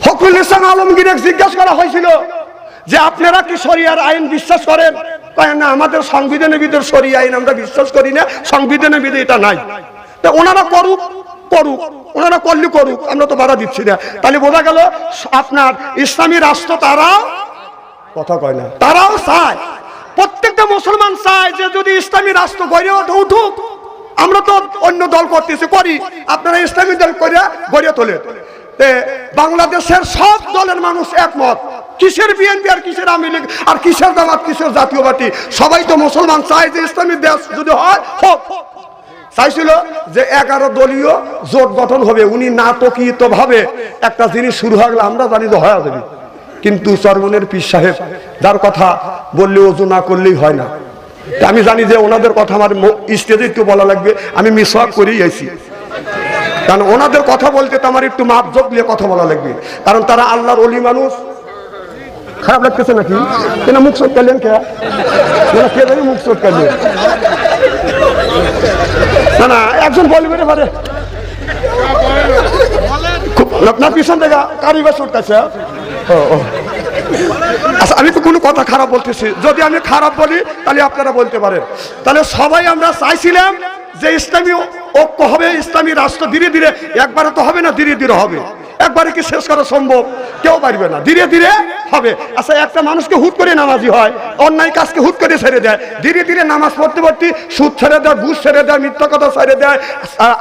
ফখরুল ইসলাম আলমগীরকে জিজ্ঞাসা করা হয়েছিল যে আপনারা কি শরিয়ার আইন বিশ্বাস করেন? কয় না, আমাদের সংবিধানের ভিতর শরিয়া আইন আমরা বিশ্বাস করি না, সংবিধানের ভিতরে এটা নাই। তা ওনারা করুক, ওনারা করলে করুক, আমরা তো বাধা দিচ্ছি না। তাহলে বোঝা গেল আপনার ইসলামী রাষ্ট্র তারাও কথা কয় না, তারাও চায়, প্রত্যেকটা মুসলমান চায় যে যদি ইসলামী রাষ্ট্র গড়ে উঠুক। আমরা তো অন্য দল করতেছি, করি, আপনারা ইসলামী দল করে গড়ে তোলে। বাংলাদেশের সব দলের মানুষ একমত, কিসের বিএনপি আর কিসের আওয়ামী লীগ আর কিসের জামাত কিসের জাতীয় পার্টি, সবাই তো মুসলমান চায় যে ইসলামী দেশ যদি হয় হোক। চাইছিল যে 11 দলীয় জোট গঠন হবে। উনি নাটকীয়ত ভাবে একটা জিনিস শুরু হয়ে গেল, আমরা জানি যে হয়ে যাবে, কিন্তু চরমনের পীর সাহেব যার কথা বললে ওযু না করলেই হয় না। আমি জানি যে ওনাদের কথা আমার স্টেজে একটু বলা লাগবে, আমি মিসওয়াক করেই আইছি, কারণ ওনাদের কথা বলতে তো আমার একটু মাপ জোক দিয়ে কথা বলা লাগবে, কারণ তারা আল্লাহর ওলি মানুষ। খারাপ লাগতেছে নাকি? কেন মুখ চোট করলেন? কে জানি মুখ চোট করলেন? না না, একজন বলবে রে পারে আপনার পিছন থেকে কারিবা চোট কাছে। আচ্ছা, আমি তো কোনো কথা খারাপ বলতেছি, যদি আমি খারাপ বলি তাহলে আপনারা বলতে পারেন। তাহলে সবাই আমরা চাইছিলাম যে ইসলামী ঐক্য হবে, ইসলামী রাষ্ট্র ধীরে ধীরে, একবারে তো হবে না, ধীরে ধীরে হবে। একবারে কি শেষ করা সম্ভব? কেউ পারবে না, ধীরে ধীরে হবে। আচ্ছা, একটা মানুষকে হুট করে নামাজি হয়, অন্যায় কাজকে হুট করে ছেড়ে দেয়, ধীরে ধীরে নামাজ পড়তে পড়তে সুদ ছেড়ে দেয়, ঘুষ ছেড়ে দেয়, মিথ্যা কথা ছেড়ে দেয়,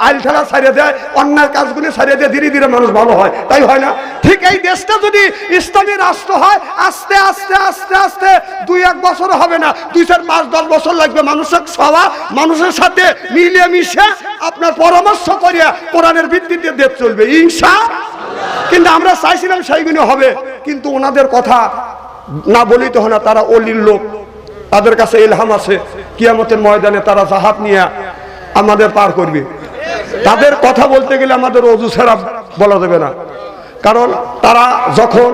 আইল ঠেলা ছেড়ে দেয়, অন্যায় কাজগুলি ছেড়ে দেয়, ধীরে ধীরে মানুষ ভালো হয়, তাই হয় না? ঠিক এই দেশটা যদি ইসলামী রাষ্ট্র হয়, আস্তে আস্তে আস্তে আস্তে 2-1 বছর হবে না, 2-4-5-10 বছর লাগবে। মানুষের সভা মানুষের সাথে মিলিয়ে মিশে আপনার পরামর্শ করিয়া কোরআনের ভিত্তিতে দেশ চলবে ইনশাআল্লাহ। কিন্তু আমরা চাইছিলাম সেইগুলো হবে, কিন্তু ওনাদের কথা না বলেই তো হয় না। তারা অলির লোক, তাদের কাছে ইলহাম আছে, কিয়ামতের ময়দানে তারা জাহাজ নিয়ে আমাদের পার করবে। তাদের কথা বলতে গেলে আমাদের ওযু ছাড়া বলা যাবে না, কারণ তারা যখন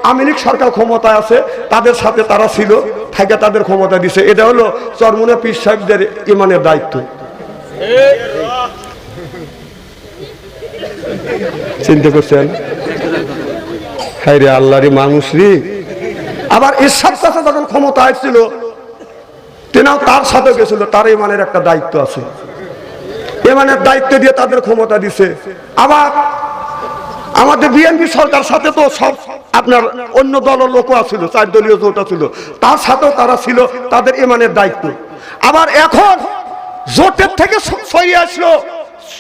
আওয়ামী লীগ সরকার ক্ষমতায় আছে তাদের সাথে তারা ছিল, থেকে তাদের ক্ষমতা দিছে। এটা হলো চরমনের পীর সাহেবদের ইমানের দায়িত্ব। চিন্তা করছেন? হায় রে আল্লাহ রে, মানুষ রে। আবার এরশাদ চাচা যখন ক্ষমতা আসছিল, তেনাও তার সাথে গেছিল, তার ইমানের একটা দায়িত্ব আছে, ইমানের দায়িত্ব দিয়ে তাদের ক্ষমতা দিছে। আবার আমাদের বিএনপি সরকার সাথে তো সব আপনার অন্য দলের লোকও ছিল, 4 দলীয় জোট ছিল, তার সাথেও তারা ছিল, তাদের ইমানের দায়িত্ব। আবার এখন জোটের থেকে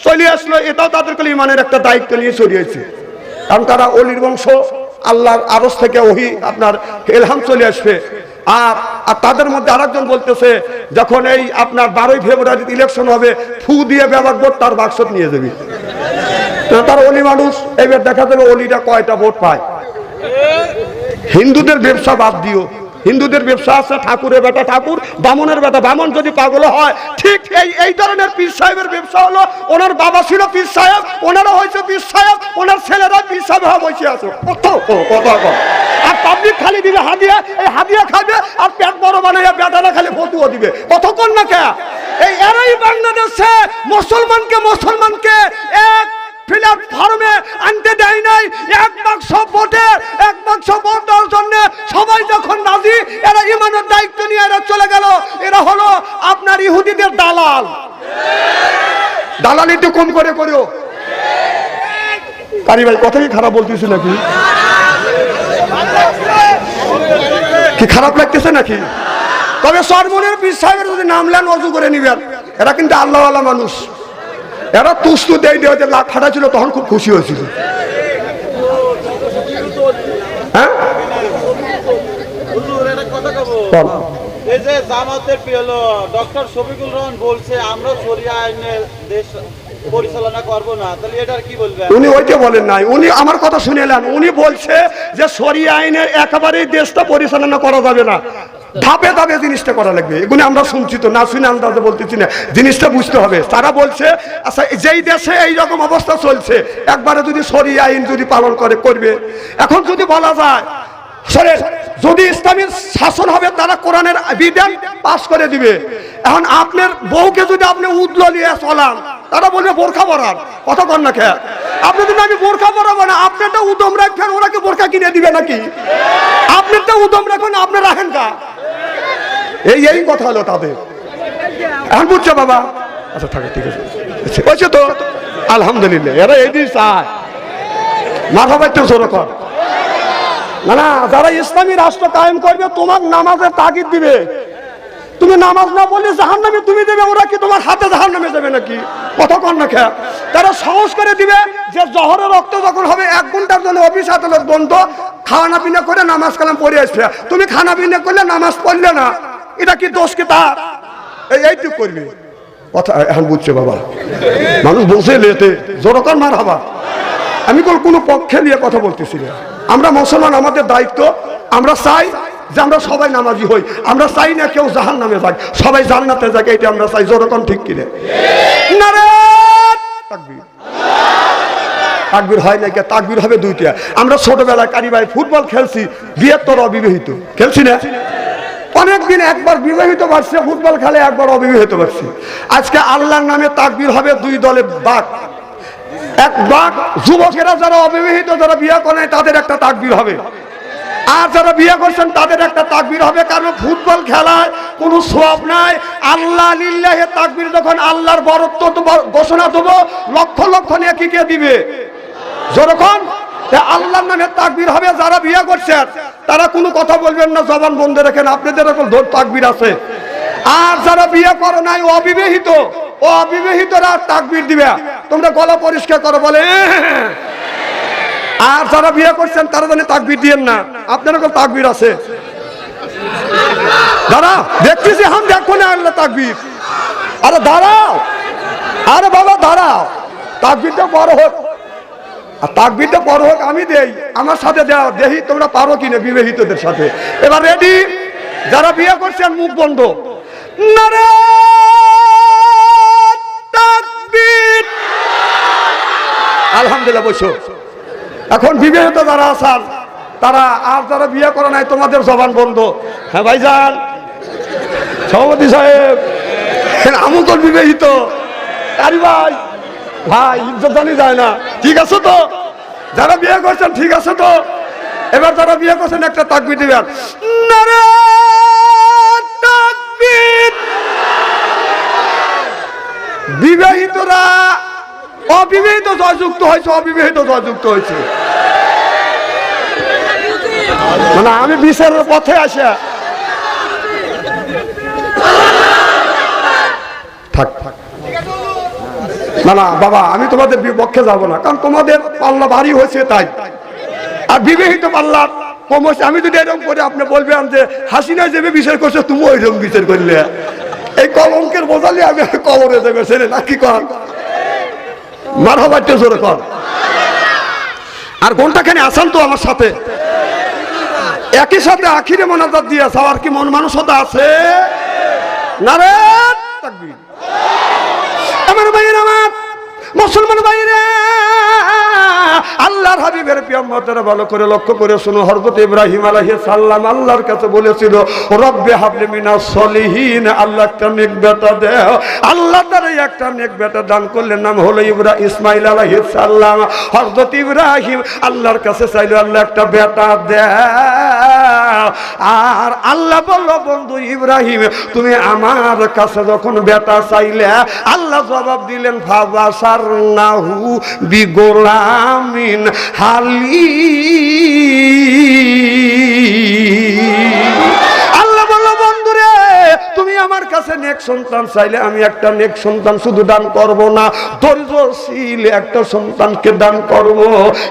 চলে আসলো, এটাও তাদের ইমানের একটা দায়িত্ব নিয়ে চলিয়েছে, কারণ তারা অলির বংশ, আল্লাহর আরশ থেকে ওহী আপনার ইলহাম চলে আসবে। আর তাদের মধ্যে আরেকজন বলতেছে, যখন এই আপনার 12ই ফেব্রুয়ারি ইলেকশন হবে, ফু দিয়ে ব্যাপক ভোট তার বাক্সত নিয়ে যাবে। তার অলি মানুষ, এবার দেখা যাবে অলিটা কয়টা ভোট পায়। হিন্দুদের ব্যবসা বাদ দিও, হিন্দুদের ব্যবসা আছে, ঠাকুরের বেটা ঠাকুর, বামনের বেটা বামন, যদি পাগল হয়। ঠিক এই ধরনের পীর সাহেবের ব্যবসা হলো, ওনার বাবা ছিল পীর সাহেব, ওনারা হয়েছে পীর সাহেব, ওনার ছেলেরা পীর সাহেব হয়ে বসে আছে। আর পাবলিক খালি দিবে হাদিয়া, এই হাদিয়া খাবে আর পেট বড় বানাইয়া বেটারা খালি ফতুয়া দিবে। কতক্ষণ না কে এরাই বাংলাদেশে মুসলমানকে এক প্ল্যাটফর্মে আনতে দেয় নাই। 1 বাক্স ভোট দেওয়ার জন্য সবাই যখন রাজি, এরা ইমানের দায়িত্ব নিয়ে এরা চলে গেল। এরা হলো আপনার ইহুদিদের দালাল। দালাল একটু কম করে করিও। কারি ভাই কথা কি খারাপ বলতেছি নাকি? কি খারাপ লাগতেছে নাকি? তবে চরমনের পীর সাহেবের যদি নাম নেন, ওযু করে নিবেন। এরা কিন্তু আল্লাহওয়ালা মানুষ, এরা তুস্তু দেয় দেওয়াতে লাখ ফাটাছিল, তখন খুব খুশি হয়েছিল। হ্যাঁ, এই যে জামাতের পিএলও ডক্টর শফিকুল রহমান বলছে আমরা শরিয়া আইনে দেশ পরিচালনা করব না, তাহলে এটার কি বলবেন? উনি ওইটা বলেন নাই, উনি আমার কথা শুনেলেন। উনি বলছে যে শরিয়া আইনে একেবারেই দেশটা পরিচালনা করা যাবে না, ধাপে ধাপে জিনিসটা করা লাগবে। এগুলো আমরা শুনছি তো, না শুনে আন্দাজে বলতেছি না, জিনিসটা বুঝতে হবে। তারা বলছে আচ্ছা, যেই দেশে এইরকম অবস্থা চলছে, একবারে যদি শরিয়া আইন যদি পালন করবে। এখন যদি বলা যায় যদি ইসলামের শাসন হবে, তারা কোরআনের বিধান পাস করে দিবে। এখন আপনার বউকে যদি আপনি উদলো নিয়ে চলান, তারা বলবে বোরখা পরান, কথা কন না খেয়া। আপনাদের আমি বোরকা পরাবো না, আপনারটা উদম রাখবেন, ওরা কি বোরকা কিনে দিবে নাকি? আপনারটা উদম রাখুন, আপনি রাখেন কা? এই কথা হলো তাদের। এখন বুঝছো বাবা? আচ্ছা থাকে, ঠিক আছে, বলছে তো আলহামদুলিল্লাহ। এরা এই দিন চায় মাথা বাড়তে জোর কর না না। যারা ইসলামী রাষ্ট্র কায়েম করবে তোমার নামাজের তাগিদ দিবে, তুমি নামাজ না বললে জাহান্নামে তুমি দেবে, ওরা কি তোমার হাতে জাহান্নামে যাবে নাকি? কথা কন না খেয়া। তারা সাহস করে দিবে যে জহরের রক্ত যখন হবে 1 ঘন্টার জন্য অফিস আদালত বন্ধ, খাওয়ানা পিনা করে নামাজ কালাম পড়ে আসবে। তুমি খানা পিনা করলে নামাজ পড়লে না, এটা কি দোষ কি তার? এইটুক করবে কথা। এখন বুঝছে বাবা, মানুষ বসে লেতে জোরকার মার হবা। আমি কোনো পক্ষে নিয়ে কথা বলতেছি না। আমরা মুসলমান, আমাদের দায়িত্ব, আমরা চাই যে আমরা সবাই নামাজি হই। আমরা চাই না কেউ জাহান্নামে যাক, সবাই জান্নাতে যাক, এটা আমরা চাই। জোরকম ঠিক কিনে নারে তাকবীর। তাকবীর হয় না, তাকবীর হবে 2টা। আমরা ছোটবেলায় কারি ভাই ফুটবল খেলছি, 72 অবিবাহিত খেলছি না? অনেকদিন একবার বিবাহিত বাড়ছে, ফুটবল খেলে একবার অবিবাহিত বাড়ছে। আজকে আল্লাহর নামে তাকবীর হবে 2 দলে বাঘ, এক বাঘ। যুবকেরা যারা অবিবাহিত, যারা বিয়ে করে তাদের একটা তাকবীর হবে, আর যারা বিয়ে করছেন তাদের একটা তাকবীর হবে। কারণ ফুটবল খেলায় কোনো সওয়াব নাই। আল্লাহ লিল্লাহি তাকবীর, যখন আল্লাহর বরত্ব ঘোষণা দেবো, লক্ষ লক্ষ নেকি কে দিবে? যখন আল্লাহর নামে তাকবীর হবে। যারা বিয়ে করছেন তারা কোনো কথা বলবেন না, জবান বন্ধ রাখেন, আপনাদের এখন তাকবীর আছে। আর যারা বিয়ে করো নাই, অবিবাহিত, অবিবাহিতরা তাকবীর দিবে। তোমরা গলা পরিষ্কার করো বলে। আর যারা বিয়ে করছেন তারা জানে তাকবীর দিয়েন না, আপনার কোন তাকবীর আছে? দাঁড়াও, দেখতেছি হাম, দেখো না আল্লাহ তাকবীর। আরে দাঁড়াও, আরে বাবা দাঁড়াও, তাকবীরটা বড় হোক, আর তাকবীরটা বড় হোক আমি দেই, আমার সাথে দাও, দেখি তোমরা পারো কিনা বিবাহিতদের সাথে। এবার রেডি? যারা বিয়ে করছেন মুখ বন্ধ, নারে তাকবীর। আলহামদুলিল্লাহ। বসো। এখন বিবাহিত যারা আছেন তারা, আর যারা বিয়ে করে নাই তোমাদের জবান বন্ধ। হ্যাঁ ভাইজান, সভাপতি সাহেব, আমুকল বিবাহিত, আরে ভাই ভাই ইজ্জত জানি যায় না, ঠিক আছে তো? যারা বিয়ে করছেন ঠিক আছে তো? এবার যারা বিয়ে করছেন একটা তাকবীর দিবেন, নারে তাকবীর। বিবাহিতরা অবিবাহিত জয়যুক্ত হয়েছে, অবিবাহিত জয়যুক্ত হয়েছে। মানে আমি বিচারের পথে আসা থাক থাক না না বাবা, আমি তোমাদের বিপক্ষে যাব না, কারণ তোমাদের পাল্লা ভারী হয়েছে তাই। আর বিবাহিত পাল্লা কম হয়েছে। আমি যদি এরকম করে আপনি বলবেন যে হাসিনা যেভাবে বিচার করছে তুমি ওইরকম বিচার করলে, এই কলঙ্কের বোঝালে আমি কবরে দেবে ছেড়ে নাকি কর মারহাবাতে জোরে কর। আর ঘন্টাখানে আসান তো আমার সাথে, একই সাথে আখিরে মোনাজাত দিয়ে যাওয়ার কি মন মানসতা আছে? নারে তাকবীর। আমার ভাইয়েরা, আমার মুসলমান ভাইয়েরা, আল্লাহর হাবিবের পিয়ামতেরা ভালো করে লক্ষ্য করে শুনো। হযরত ইব্রাহিম আলাইহিস সালাম আল্লাহর কাছে বলেছিল, রব্বি হাবলি মিনাস সলিহিন, আল্লাহ একটা নেক বেটা দাও। আল্লাহ তারে একটা নেক বেটা দান করলেন, নাম হলো ইসমাইল আলাইহিস সালাম। হযরত ইব্রাহিম আল্লাহর কাছে চাইলো, আল্লাহ একটা বেটা দাও। আর আল্লাহ বলল, বন্ধু ইব্রাহিম তুমি আমার কাছে যখন বেটা চাইলে, আল্লাহ জবাব দিলেন, ফাবাসারনাহু বিগোলামিন হালিম। আল্লাহ বলল, বন্ধুরে তুমি আমার কাছে নেক সন্তান চাইলে আমি একটা নেক সন্তান শুধু দান করব না, ধৈর্যশীল একটা সন্তানকে দান করব।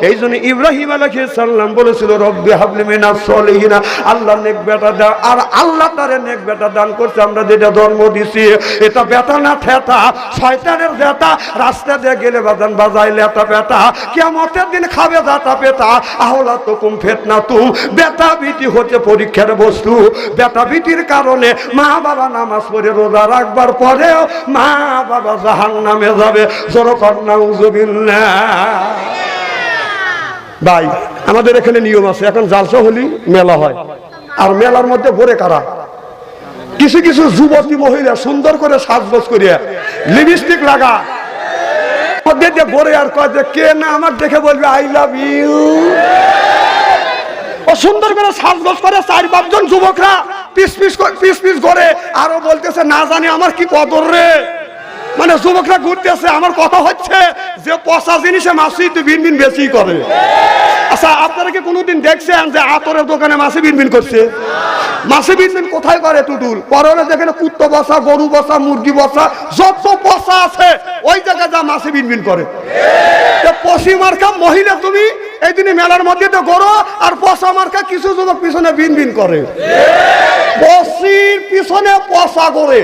এই জন্য ইব্রাহিম আলাইহিস সালাম বলেছিল, রব্বি হাবলি মিনাস সলিহিন, আল্লাহ নেক বেটা দাও। আর আল্লাহ তারে নেক বেটা দান করছে। আমরা যেটা জন্ম দিছি এটা বেটা না ঠেটা, শয়তানের বেটা। রাস্তা দিয়ে গেলে বাজান বাজাই লেটা বেটা, কিয়ামতের দিন খাবে দাতা পেটা। আহলা তুকুম ফিতনাতুম, বেটা বিটি হচ্ছে পরীক্ষার বস্তু। বেটা বিটির কারণে মা বাবা নামাজ পড়ে রোজা রাখবার পরেও মা বাবা জাহান্নামে যাবে। যরকর নাউযুবিল্লাহ। ভাই আমাদের এখানে নিয়ম আছে, এখন জালসা হলি মেলা হয়, আর মেলার মধ্যে ঘুরে কারা কিছু কিছু যুবতী মহিলা সুন্দর করে সাজগোজ করিয়া লিপস্টিক লাগা, মধ্যে দিয়ে গড়ে আর কয় যে কে না আমার দেখে বলবে আই লাভ ইউ। ও সুন্দর করে সাজগোজ করে 4-5 জন যুবকরা পিস পিস করে আরো বলতেছে না জানি আমার কি কদর রে। মানে যুবকরা ঘুরতেছে, আমার কথা হচ্ছে যে পচা জিনিসে মাছি তো বিনবিন বেশি করে। আচ্ছা আপনারা কি কোনোদিন দেখছেন যে আতরের দোকানে মাছি বিনবিন করছে? মাছি বিনবিন কোথায় করে টুটুল? পরে যেখানে কুত্তো বসা, গরু বসা, মুরগি বসা, যত পচা আছে ওই জায়গায় যা মাছি বিনবিন করে। পশি মার্কা মহিলা তুমি এই দিনে মেলার মধ্যে তো গরো আর পচা মার্কা কিছু যুবক পিছনে বিনবিন করে, পশির পিছনে পচা করে।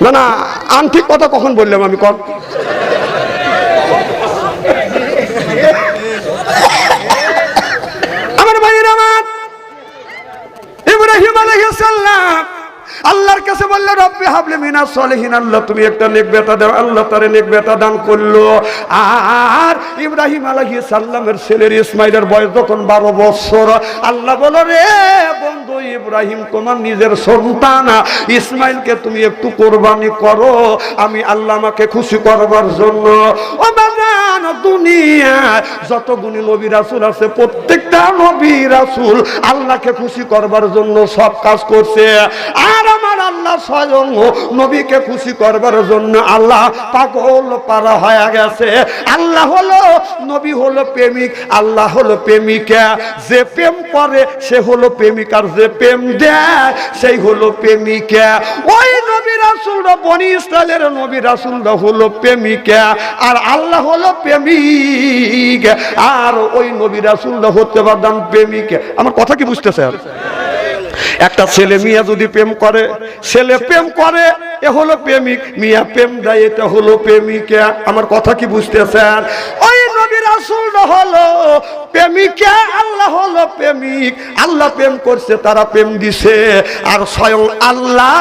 না না আন্ঠিক কথা কখন বললাম আমি? কন আমার ভাইয়ের আমার ইব্রাহিম আলাইহিস সালাম আল্লাহর কাছে বলল রব্বি হাবলি মিনাস সলিহিন, আল্লাহ তুমি একটা নেক বেটা দাও। আল্লাহ তারে নেক বেটা দান করলো। আর ইব্রাহিম আলাইহিস সালামের ছেলের ইসমাইলের বয়স যখন 12 বছর, আল্লাহ বলো রে বন্ধু ইব্রাহিম তোমার নিজের সন্তান ইসমাইলকে তুমি একটু কোরবানি করো, আমি আল্লাহ আমাকে খুশি করবার জন্য। ও বাজান দুনিয়ায় যত গুণী নবী রাসূল আছে প্রত্যেকটা নবী রাসূল আল্লাহকে খুশি করবার জন্য সব কাজ করছে। আর আমার আল্লাহ স্বয়ং নবীকে খুশি করবার জন্য আল্লাহ পাগল পারা হয়ে গেছে। আল্লাহ হলো নবী হলো প্রেমিক, আল্লাহ হলো প্রেমিকা। যে প্রেম করে সে হলো প্রেমিক, আর যে প্রেম দেয় সেই হলো প্রেমিকা। ওই নবী রাসূলরা বনি ইসরাইলের নবী রাসূলরা হলো প্রেমিকা, আর আল্লাহ হলো প্রেমিক। আর ওই নবী রাসূলরা হতে পারতেন প্রেমিকা। আমার কথা কি বুঝতেছেন? একটা ছেলে মিয়া যদি প্রেম করে, ছেলে প্রেম করে এ হলো প্রেমিক, মিয়া প্রেম দেয় এটা হলো প্রেমিকা। আমার কথা কি বুঝতেছেন? ওই নবী রাসূল হলো প্রেমিকা, আল্লাহ হলো প্রেমিক। আল্লাহ প্রেম করছে, তারা প্রেম দিছে, আর স্বয়ং আল্লাহ